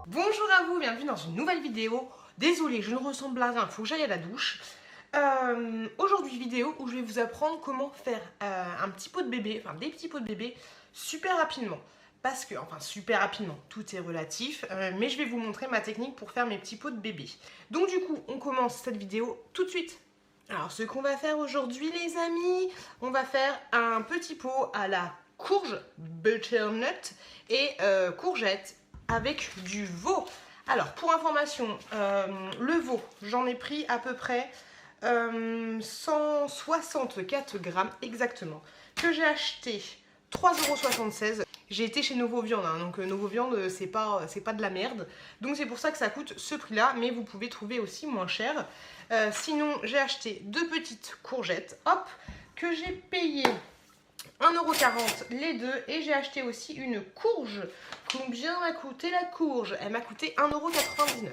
Bonjour à vous, bienvenue dans une nouvelle vidéo. Désolée, je ne ressemble à rien, il faut que j'aille à la douche. Aujourd'hui, vidéo où je vais vous apprendre comment faire un petit pot de bébé, enfin des petits pots de bébé super rapidement. Parce que, enfin super rapidement, tout est relatif, mais je vais vous montrer ma technique pour faire mes petits pots de bébé. Donc du coup, on commence cette vidéo tout de suite. Alors ce qu'on va faire aujourd'hui les amis, on va faire un petit pot à la courge, butternut et courgette avec du veau. Alors pour information, le veau, j'en ai pris à peu près 164 grammes exactement, que j'ai acheté 3,76 €. J'ai été chez Novo Viande, hein, donc Novo Viande c'est pas de la merde. Donc c'est pour ça que ça coûte ce prix là, mais vous pouvez trouver aussi moins cher. Sinon j'ai acheté deux petites courgettes, hop, que j'ai payé 1,40 € les deux. Et j'ai acheté aussi une courge. Combien m'a coûté la courge? Elle m'a coûté 1,99 €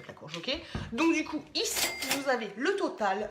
la courge, ok? Donc du coup, ici, vous avez le total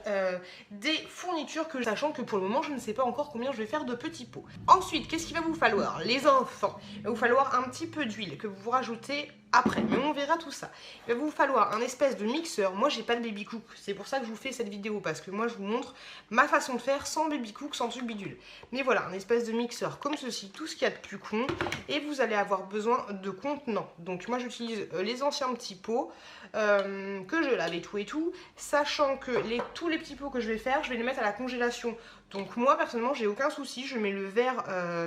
des fournitures, sachant que pour le moment, je ne sais pas encore combien je vais faire de petits pots. Ensuite, qu'est-ce qu'il va vous falloir, les enfants? Il va vous falloir un petit peu d'huile que vous rajoutez après, mais on verra tout ça. Il va vous falloir un espèce de mixeur. Moi, j'ai pas de baby cook, c'est pour ça que je vous fais cette vidéo, parce que moi, je vous montre ma façon de faire sans baby cook, sans truc bidule. Mais voilà, un espèce de mixeur comme ceci, tout ce qu'il y a de plus con, et vous allez avoir besoin de contenants. Donc moi j'utilise les anciens petits pots que je lave et tout, sachant que tous les petits pots que je vais faire, je vais les mettre à la congélation. Donc moi personnellement j'ai aucun souci, je mets le verre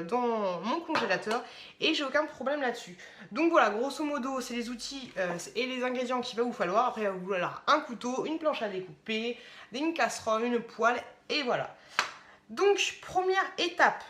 dans mon congélateur et j'ai aucun problème là-dessus. Donc voilà, grosso modo c'est les outils et les ingrédients qu'il va vous falloir. Après il va vous falloir un couteau, une planche à découper, une casserole, une poêle et voilà. Donc première étape,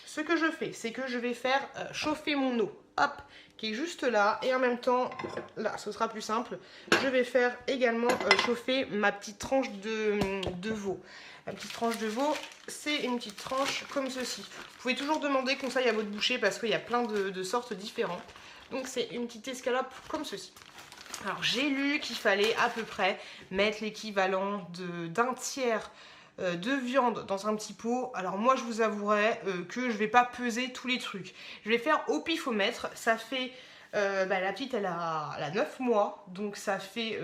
ce que je fais, c'est que je vais faire chauffer mon eau, hop, qui est juste là, et en même temps, là, ce sera plus simple, je vais faire également chauffer ma petite tranche de veau. La petite tranche de veau, c'est une petite tranche comme ceci. Vous pouvez toujours demander conseil à votre boucher parce qu'il y a plein de sortes différentes. Donc c'est une petite escalope comme ceci. Alors j'ai lu qu'il fallait à peu près mettre l'équivalent d'un tiers de viande dans un petit pot. Alors moi je vous avouerai que je vais pas peser tous les trucs. Je vais faire au pifomètre. Ça fait la petite elle a 9 mois, donc ça fait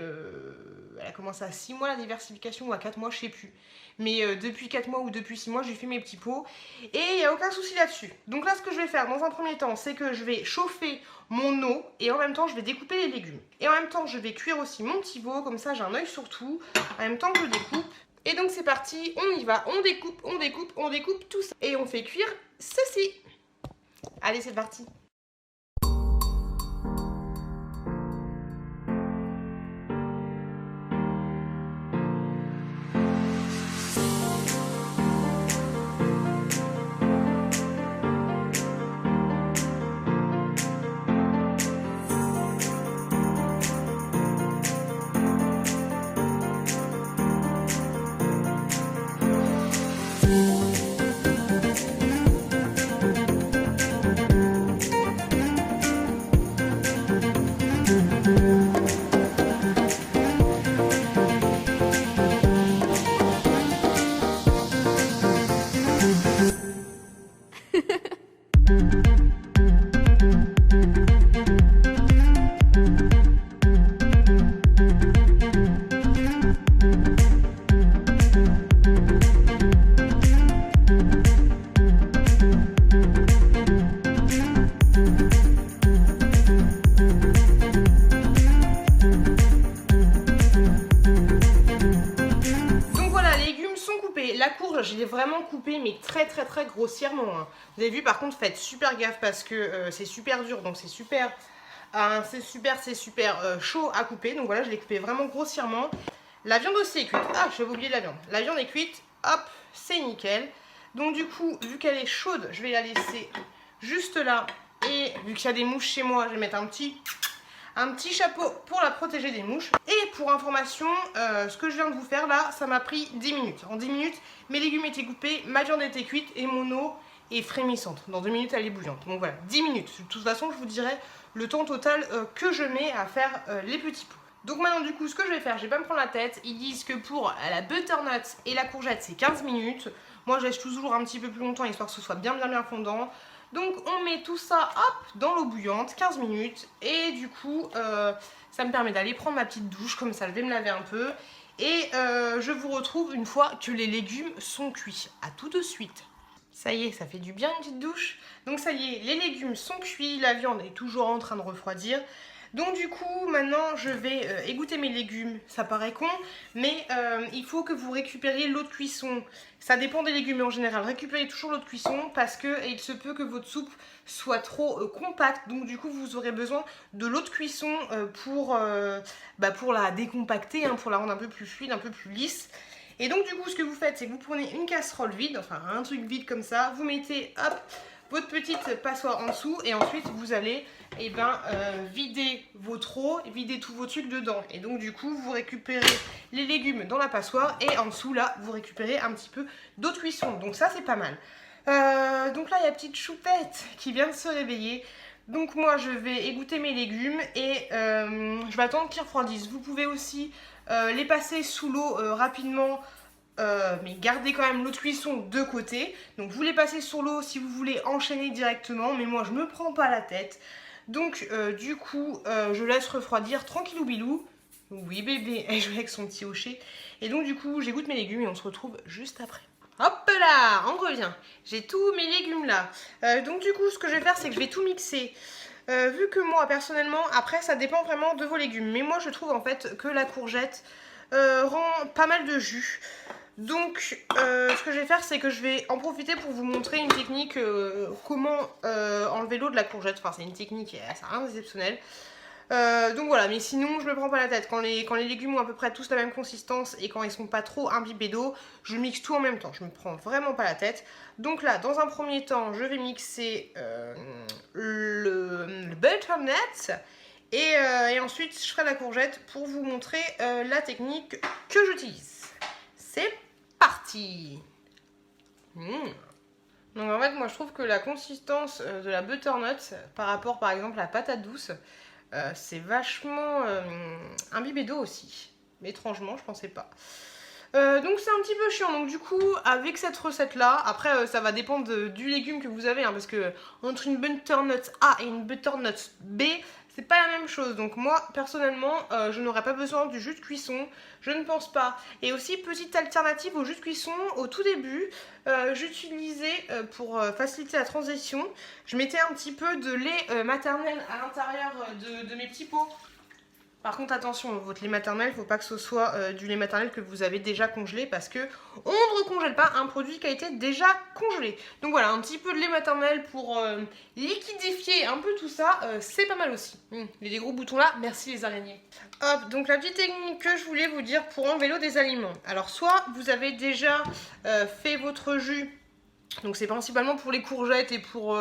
elle a commencé à 6 mois la diversification, ou à 4 mois je sais plus. Mais depuis 4 mois ou depuis 6 mois j'ai fait mes petits pots et il n'y a aucun souci là-dessus. Donc là ce que je vais faire dans un premier temps, c'est que je vais chauffer mon eau et en même temps je vais découper les légumes. Et en même temps je vais cuire aussi mon petit veau, comme ça j'ai un œil sur tout, en même temps que je découpe. Et donc c'est parti, on y va, on découpe, on découpe, on découpe tout ça. Et on fait cuire ceci. Allez, c'est parti. La courge, je l'ai vraiment coupée, mais très grossièrement. Hein. Vous avez vu, par contre, faites super gaffe parce que c'est super dur, donc c'est super chaud à couper. Donc voilà, je l'ai coupée vraiment grossièrement. La viande aussi est cuite. Ah, j'avais oublié la viande. La viande est cuite, hop, c'est nickel. Donc du coup, vu qu'elle est chaude, je vais la laisser juste là. Et vu qu'il y a des mouches chez moi, je vais mettre un petit chapeau pour la protéger des mouches. Et pour information, ce que je viens de vous faire là, ça m'a pris 10 minutes. En 10 minutes, mes légumes étaient coupés, ma viande était cuite et mon eau est frémissante. Dans 2 minutes, elle est bouillante. Donc voilà, 10 minutes. De toute façon, je vous dirai le temps total que je mets à faire les petits pots. Donc maintenant du coup ce que je vais faire, je vais pas me prendre la tête. Ils disent que pour la butternut et la courgette c'est 15 minutes. Moi je laisse toujours un petit peu plus longtemps histoire que ce soit bien fondant. Donc on met tout ça, hop, dans l'eau bouillante, 15 minutes. Et du coup, ça me permet d'aller prendre ma petite douche, comme ça je vais me laver un peu. Et je vous retrouve une fois que les légumes sont cuits. À tout de suite. Ça y est, ça fait du bien une petite douche. Donc ça y est, les légumes sont cuits, la viande est toujours en train de refroidir. Donc du coup, maintenant, je vais égoutter mes légumes. Ça paraît con, mais il faut que vous récupériez l'eau de cuisson. Ça dépend des légumes, mais en général, récupérez toujours l'eau de cuisson parce que il se peut que votre soupe soit trop compacte. Donc du coup, vous aurez besoin de l'eau de cuisson pour la décompacter, hein, pour la rendre un peu plus fluide, un peu plus lisse. Et donc du coup, ce que vous faites, c'est que vous prenez une casserole vide, enfin un truc vide comme ça, vous mettez, hop, votre petite passoire en dessous et ensuite vous allez vider votre eau, vider tous vos trucs dedans. Et donc du coup, vous récupérez les légumes dans la passoire et en dessous, là, vous récupérez un petit peu d'eau de cuisson. Donc ça, c'est pas mal. Donc là, il y a petite choupette qui vient de se réveiller. Donc moi, je vais égoutter mes légumes et je vais attendre qu'ils refroidissent. Vous pouvez aussi les passer sous l'eau rapidement, mais gardez quand même l'eau de cuisson de côté. Donc vous les passez sur l'eau si vous voulez enchaîner directement, mais moi je me prends pas la tête. Donc du coup je laisse refroidir tranquillou bilou. Oui bébé, elle joue avec son petit hocher. Et donc du coup j'égoutte mes légumes et on se retrouve juste après. Hop là, on revient. J'ai tous mes légumes là. Donc du coup ce que je vais faire c'est que je vais tout mixer. Vu que moi personnellement, après ça dépend vraiment de vos légumes, mais moi je trouve en fait que la courgette rend pas mal de jus. Donc ce que je vais faire c'est que je vais en profiter pour vous montrer une technique, comment enlever l'eau de la courgette. Enfin c'est une technique, ça n'a rien d'exceptionnel. Donc voilà, mais sinon je me prends pas la tête. Quand les légumes ont à peu près tous la même consistance et quand ils sont pas trop imbibés d'eau, je mixe tout en même temps. Je me prends vraiment pas la tête. Donc là, dans un premier temps, je vais mixer le butternut et ensuite je ferai la courgette pour vous montrer la technique que j'utilise. C'est parti. Donc en fait, moi je trouve que la consistance de la butternut par rapport par exemple à la patate douce, c'est vachement imbibé d'eau aussi. Mais étrangement, je pensais pas. Donc c'est un petit peu chiant. Donc du coup, avec cette recette-là, après ça va dépendre du légume que vous avez, hein, parce que entre une butternut A et une butternut B, c'est pas la même chose. Donc moi, personnellement, je n'aurais pas besoin du jus de cuisson. Je ne pense pas. Et aussi, petite alternative au jus de cuisson, au tout début, j'utilisais, pour faciliter la transition, je mettais un petit peu de lait maternel à l'intérieur de mes petits pots. Par contre, attention, votre lait maternel, il ne faut pas que ce soit du lait maternel que vous avez déjà congelé parce que on ne recongèle pas un produit qui a été déjà congelé. Donc voilà, un petit peu de lait maternel pour liquidifier un peu tout ça, c'est pas mal aussi. Les gros boutons là, merci les araignées. Hop, donc la petite technique que je voulais vous dire pour enlever l'eau des aliments. Alors soit vous avez déjà fait votre jus, donc c'est principalement pour les courgettes et pour...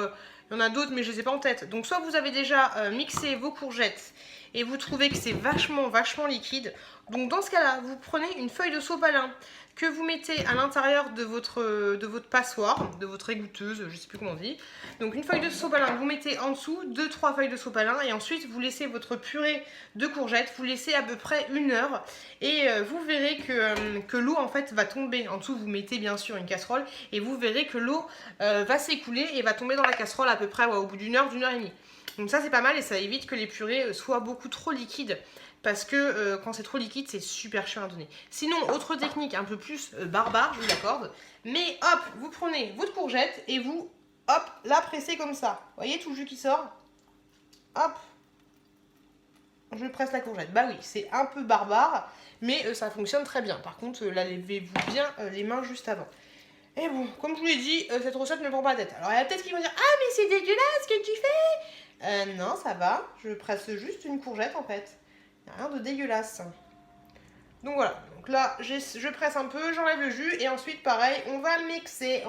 il y en a d'autres mais je les ai pas en tête. Donc soit vous avez déjà mixé vos courgettes et vous trouvez que c'est vachement liquide. Donc dans ce cas-là, vous prenez une feuille de sopalin que vous mettez à l'intérieur de votre passoire, de votre égoutteuse, je sais plus comment on dit. Donc une feuille de sopalin, vous mettez en dessous 2-3 feuilles de sopalin et ensuite vous laissez votre purée de courgettes, vous laissez à peu près 1 heure et vous verrez que l'eau en fait va tomber. En dessous vous mettez bien sûr une casserole et vous verrez que l'eau va s'écouler et va tomber dans la casserole à peu près au bout d'1 heure, d'1 heure et demie. Donc ça c'est pas mal et ça évite que les purées soient beaucoup trop liquides. Parce que quand c'est trop liquide, c'est super chiant à donner. Sinon, autre technique un peu plus barbare, je vous l'accorde. Mais hop, vous prenez votre courgette et vous, hop, la pressez comme ça. Vous voyez tout le jus qui sort? Hop, je presse la courgette. Bah oui, c'est un peu barbare, mais ça fonctionne très bien. Par contre, lavez-vous bien les mains juste avant. Et bon, comme je vous l'ai dit, cette recette ne me prend pas la tête. Alors il y a peut-être qui vont dire « Ah, mais c'est dégueulasse, ce que tu fais !» Non, ça va. Je presse juste une courgette en fait. Il n'y a rien de dégueulasse. Donc voilà. Donc là, je presse un peu, j'enlève le jus. Et ensuite, pareil, on va mixer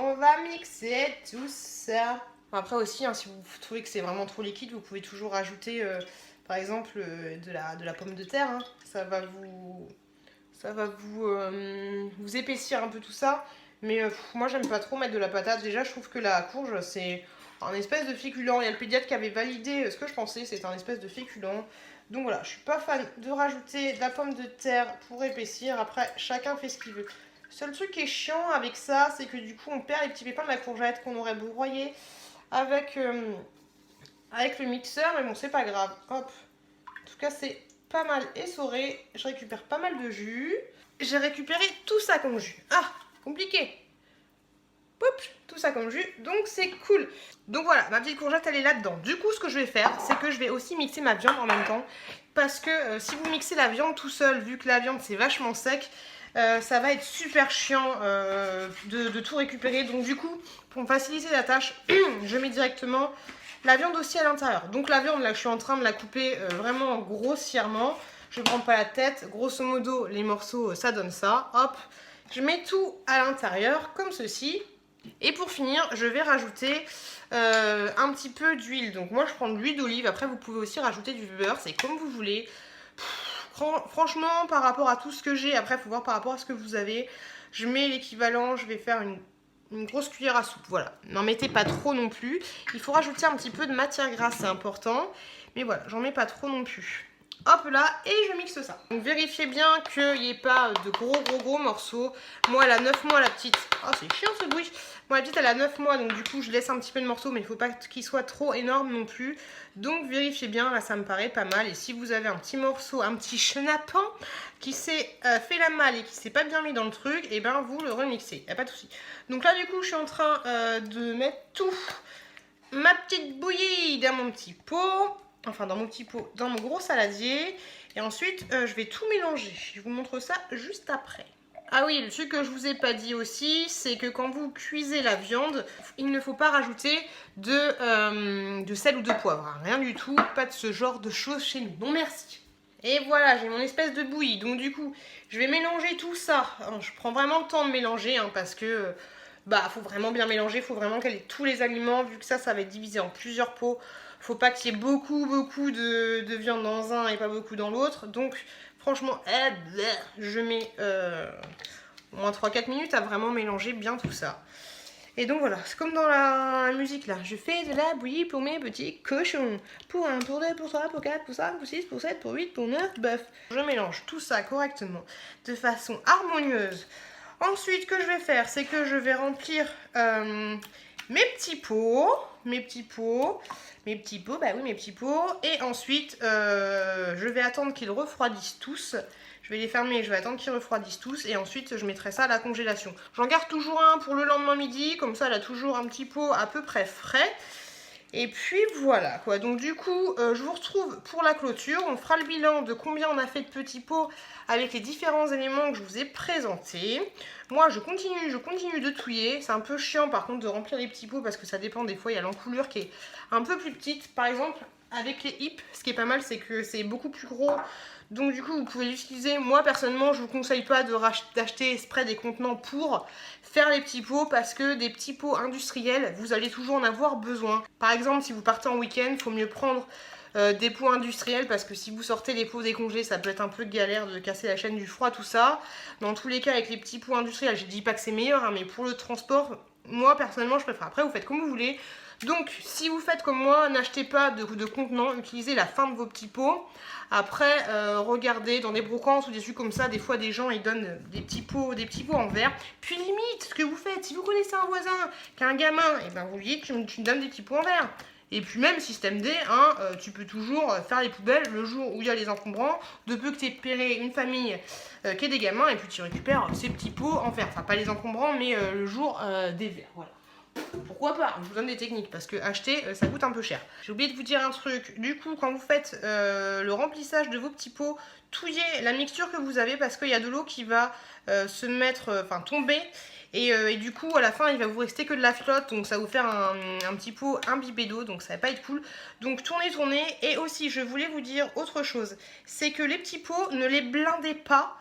tout ça. Après aussi, hein, si vous trouvez que c'est vraiment trop liquide, vous pouvez toujours rajouter, par exemple, de la pomme de terre. Hein. Ça va vous épaissir un peu tout ça. Mais moi, j'aime pas trop mettre de la patate. Déjà, je trouve que la courge, c'est un espèce de féculent. Il y a le pédiatre qui avait validé ce que je pensais, c'est un espèce de féculent. Donc voilà, je suis pas fan de rajouter de la pomme de terre pour épaissir. Après, chacun fait ce qu'il veut. Le seul truc qui est chiant avec ça, c'est que du coup, on perd les petits pépins de la courgette qu'on aurait broyé avec le mixeur, mais bon, c'est pas grave. Hop. En tout cas, c'est pas mal essoré. Je récupère pas mal de jus. J'ai récupéré tout ça comme jus. Ah, compliqué. Poup, tout ça comme jus, donc c'est cool. Donc voilà, ma petite courgette, elle est là-dedans. Du coup, ce que je vais faire, c'est que je vais aussi mixer ma viande en même temps. Parce que si vous mixez la viande tout seul, vu que la viande, c'est vachement sec, ça va être super chiant de tout récupérer. Donc du coup, pour me faciliter la tâche, je mets directement la viande aussi à l'intérieur. Donc la viande, là, je suis en train de la couper vraiment grossièrement. Je ne prends pas la tête. Grosso modo, les morceaux, ça donne ça. Hop, je mets tout à l'intérieur, comme ceci. Et pour finir, je vais rajouter un petit peu d'huile. Donc moi, je prends de l'huile d'olive. Après, vous pouvez aussi rajouter du beurre. C'est comme vous voulez. Franchement, par rapport à tout ce que j'ai, après, il faut voir par rapport à ce que vous avez. Je mets l'équivalent, je vais faire une grosse cuillère à soupe. Voilà, n'en mettez pas trop non plus. Il faut rajouter un petit peu de matière grasse, c'est important. Mais voilà, j'en mets pas trop non plus. Hop là, et je mixe ça. Donc vérifiez bien qu'il n'y ait pas de gros morceaux. Moi, elle a 9 mois, la petite. Oh, c'est chiant ce bruit. Moi, la petite, elle a 9 mois, donc du coup, je laisse un petit peu de morceaux, mais il ne faut pas qu'il soit trop énorme non plus. Donc vérifiez bien, là, ça me paraît pas mal. Et si vous avez un petit morceau, un petit chenapan qui s'est fait la malle et qui s'est pas bien mis dans le truc, et ben vous le remixez, il n'y a pas de souci. Donc là, du coup, je suis en train de mettre tout, ma petite bouillie dans mon petit pot. Enfin, dans mon petit pot, dans mon gros saladier. Et ensuite, je vais tout mélanger. Je vous montre ça juste après. Ah oui, le truc que je vous ai pas dit aussi, c'est que quand vous cuisez la viande, il ne faut pas rajouter de sel ou de poivre. Hein. Rien du tout, pas de ce genre de choses chez nous. Non merci. Et voilà, j'ai mon espèce de bouillie. Donc du coup, je vais mélanger tout ça. Alors, je prends vraiment le temps de mélanger hein, parce que... faut vraiment bien mélanger, il faut vraiment qu'elle ait tous les aliments, vu que ça va être divisé en plusieurs pots. Faut pas qu'il y ait beaucoup de viande dans un et pas beaucoup dans l'autre. Donc franchement, je mets au moins 3-4 minutes à vraiment mélanger bien tout ça. Et donc voilà, c'est comme dans la musique là. Je fais de la bouillie pour mes petits cochons. Pour 1, pour 2, pour 3, pour 4, pour 5, pour 6, pour 7, pour 8, pour 9 bœufs. Je mélange tout ça correctement, de façon harmonieuse. Ensuite, ce que je vais faire, c'est que je vais remplir mes petits pots. Et ensuite, je vais attendre qu'ils refroidissent tous. Je vais les fermer, je vais attendre qu'ils refroidissent tous. Et ensuite, je mettrai ça à la congélation. J'en garde toujours un pour le lendemain midi. Comme ça, elle a toujours un petit pot à peu près frais. Et puis voilà quoi, donc du coup je vous retrouve pour la clôture, on fera le bilan de combien on a fait de petits pots avec les différents éléments que je vous ai présentés. Moi je continue de touiller, c'est un peu chiant par contre de remplir les petits pots parce que ça dépend, des fois il y a l'encoulure qui est un peu plus petite. Par exemple avec les hips, ce qui est pas mal c'est que c'est beaucoup plus gros. Donc du coup vous pouvez l'utiliser. Moi personnellement je vous conseille pas d'acheter exprès des contenants pour faire les petits pots parce que des petits pots industriels vous allez toujours en avoir besoin. Par exemple si vous partez en week-end il faut mieux prendre des pots industriels parce que si vous sortez les pots décongelés ça peut être un peu galère de casser la chaîne du froid tout ça. Dans tous les cas avec les petits pots industriels, je dis pas que c'est meilleur hein, mais pour le transport moi personnellement je préfère. Après vous faites comme vous voulez. Donc si vous faites comme moi, n'achetez pas de contenants, utilisez la fin de vos petits pots. Après regardez dans des brocantes ou des trucs comme ça, des fois des gens ils donnent des petits pots en verre. Puis limite ce que vous faites, si vous connaissez un voisin qui a un gamin, et ben vous lui dites tu me donnes des petits pots en verre. Et puis même système D, hein, tu peux toujours faire les poubelles le jour où il y a les encombrants, de peu que tu aies repéré une famille qui ait des gamins, et puis tu récupères ces petits pots en verre. Enfin pas les encombrants, mais le jour des verres, voilà. Pourquoi pas? Je vous donne des techniques parce que acheter ça coûte un peu cher. J'ai oublié de vous dire un truc. Du coup, quand vous faites le remplissage de vos petits pots, touillez la mixture que vous avez parce qu'il y a de l'eau qui va se mettre, tomber. Et du coup, à la fin, il va vous rester que de la flotte. Donc, ça va vous faire un petit pot imbibé d'eau. Donc, ça va pas être cool. Donc, tournez. Et aussi, je voulais vous dire autre chose. C'est que les petits pots, ne les blindez pas.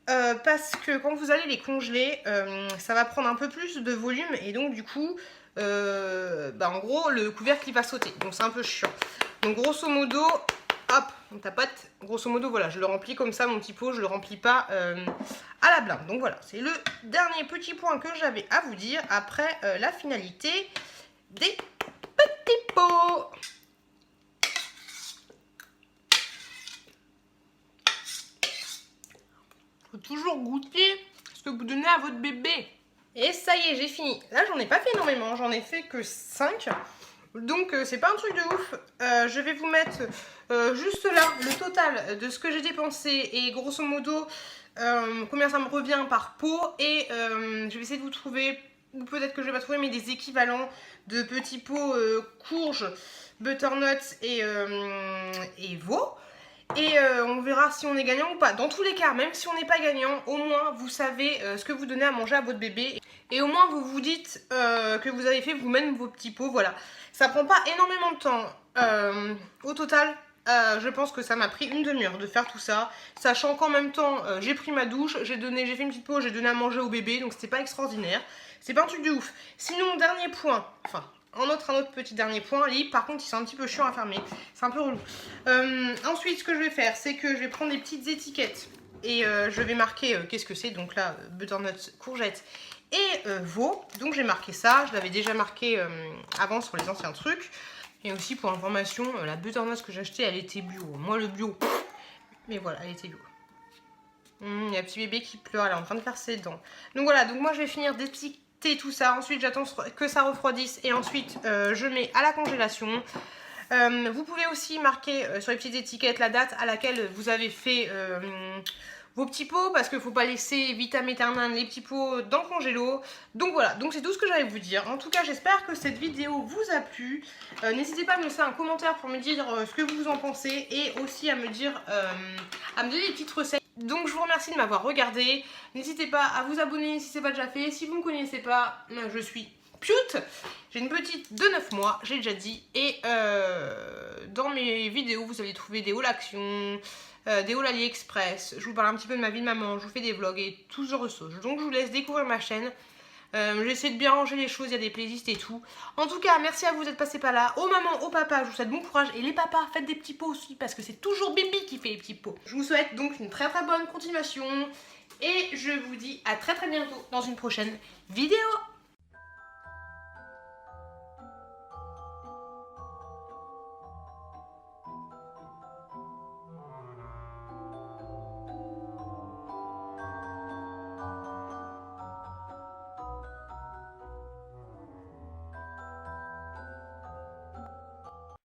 Parce que quand vous allez les congeler, ça va prendre un peu plus de volume et donc du coup, en gros, le couvercle il va sauter. Donc c'est un peu chiant. Donc grosso modo, hop, on tapote. Grosso modo, voilà, je le remplis comme ça, mon petit pot, je le remplis pas à la blinde. Donc voilà, c'est le dernier petit point que j'avais à vous dire après la finalité des petits pots. Faut toujours goûter ce que vous donnez à votre bébé. Et ça y est, j'ai fini. Là, j'en ai pas fait énormément, j'en ai fait que 5. Donc c'est pas un truc de ouf. Je vais vous mettre juste là le total de ce que j'ai dépensé et grosso modo combien ça me revient par pot. Et je vais essayer de vous trouver, ou peut-être que je vais pas trouver, mais des équivalents de petits pots courges, butternuts et veau. Et on verra si on est gagnant ou pas. Dans tous les cas, même si on n'est pas gagnant, au moins vous savez ce que vous donnez à manger à votre bébé. Et au moins vous vous dites que vous avez fait vous-même vos petits pots. Voilà. Ça prend pas énormément de temps. Au total, je pense que ça m'a pris une demi-heure de faire tout ça. Sachant qu'en même temps, j'ai pris ma douche, j'ai fait une petite pause, j'ai donné à manger au bébé. Donc c'était pas extraordinaire. C'est pas un truc de ouf. Sinon, dernier point. Enfin... un autre petit dernier point, les par contre ils sont un petit peu chiants à fermer, c'est un peu relou. Ensuite ce que je vais faire c'est que je vais prendre des petites étiquettes et je vais marquer qu'est-ce que c'est, donc là butternut, courgettes et veau, donc j'ai marqué ça, je l'avais déjà marqué avant sur les anciens trucs. Et aussi pour information, la butternut que j'ai achetée elle était bio, moi le bio, mais voilà elle était bio. Il y a un petit bébé qui pleure, elle est en train de faire ses dents. Donc voilà, donc moi je vais finir d'étiqueter tout ça, ensuite j'attends que ça refroidisse et ensuite je mets à la congélation. Vous pouvez aussi marquer sur les petites étiquettes la date à laquelle vous avez fait vos petits pots, parce qu'il ne faut pas laisser vitam aeternam les petits pots dans le congélo. Donc voilà, donc c'est tout ce que j'allais vous dire. En tout cas j'espère que cette vidéo vous a plu. N'hésitez pas à me laisser un commentaire pour me dire ce que vous en pensez et aussi à me dire à me donner des petites recettes. Donc je vous remercie de m'avoir regardé. N'hésitez pas à vous abonner si ce n'est pas déjà fait. Si vous ne me connaissez pas, je suis Pioute. J'ai une petite de 9 mois, j'ai déjà dit. Et dans mes vidéos, vous allez trouver des hauls actions, des hauls AliExpress. Je vous parle un petit peu de ma vie de maman, je vous fais des vlogs et tout ce genre de choses. Donc je vous laisse découvrir ma chaîne. J'essaie de bien ranger les choses, il y a des playlists et tout. En tout cas, merci à vous d'être passés par là. Aux mamans, aux papas, je vous souhaite bon courage. Et les papas, faites des petits pots aussi, parce que c'est toujours Bibi qui fait les petits pots. Je vous souhaite donc une très très bonne continuation. Et je vous dis à très très bientôt dans une prochaine vidéo.